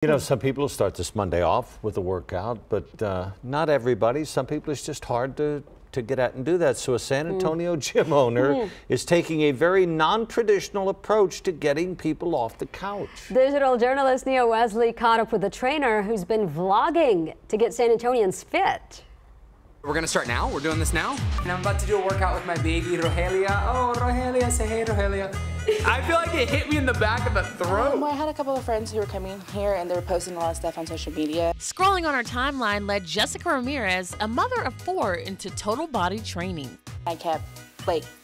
You know, some people start this Monday off with a workout, but not everybody. Some people it's just hard to get at and do that. So a San Antonio gym owner is taking a very non-traditional approach to getting people off the couch. Digital journalist Wesley caught up with a trainer who's been vlogging to get San Antonians fit. We're gonna start now. We're doing this now. And I'm about to do a workout with my baby, Rogelia. Oh, Rogelia, say hey, Rogelia. I feel like it hit me in the back of the throat. I had a couple of friends who were coming here and they were posting a lot of stuff on social media. Scrolling on our timeline led Jessica Ramirez, a mother of 4, into total body training. I kept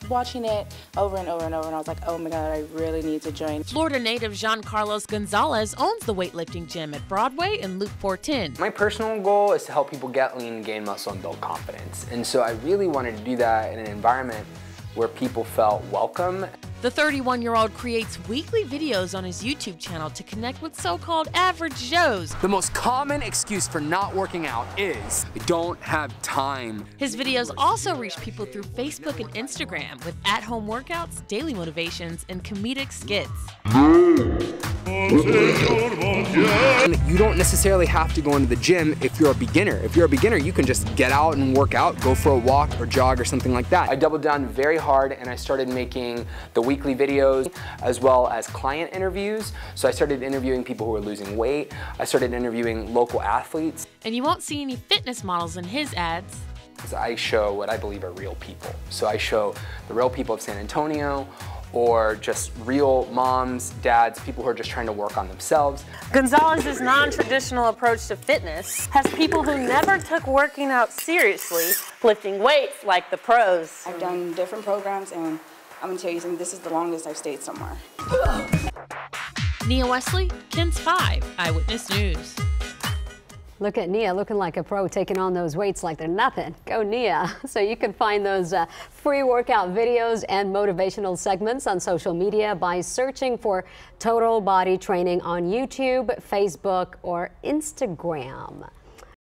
watching it over and over and over, and I was like, oh my God, I really need to join. Florida native Jean Carlos Gonzalez owns the weightlifting gym at Broadway and Loop 410. My personal goal is to help people get lean, gain muscle, and build confidence. And so I really wanted to do that in an environment where people felt welcome. The 31-year-old creates weekly videos on his YouTube channel to connect with so-called average Joes. The most common excuse for not working out is, I don't have time. His videos also reach people through Facebook and Instagram with at-home workouts, daily motivations, and comedic skits. You don't necessarily have to go into the gym if you're a beginner. If you're a beginner, you can just get out and work out, go for a walk or jog or something like that. I doubled down very hard and I started making the weekly videos as well as client interviews. So I started interviewing people who were losing weight. I started interviewing local athletes. And you won't see any fitness models in his ads. I show what I believe are real people. So I show the real people of San Antonio, or just real moms, dads, people who are just trying to work on themselves. Gonzalez's non-traditional approach to fitness has people who never took working out seriously lifting weights like the pros. I've done different programs, and I'm gonna tell you something, this is the longest I've stayed somewhere. Wesley, KENS 5, Eyewitness News. Look at Nia looking like a pro, taking on those weights like they're nothing. Go Nia. So you can find those free workout videos and motivational segments on social media by searching for Total Body Training on YouTube, Facebook, or Instagram.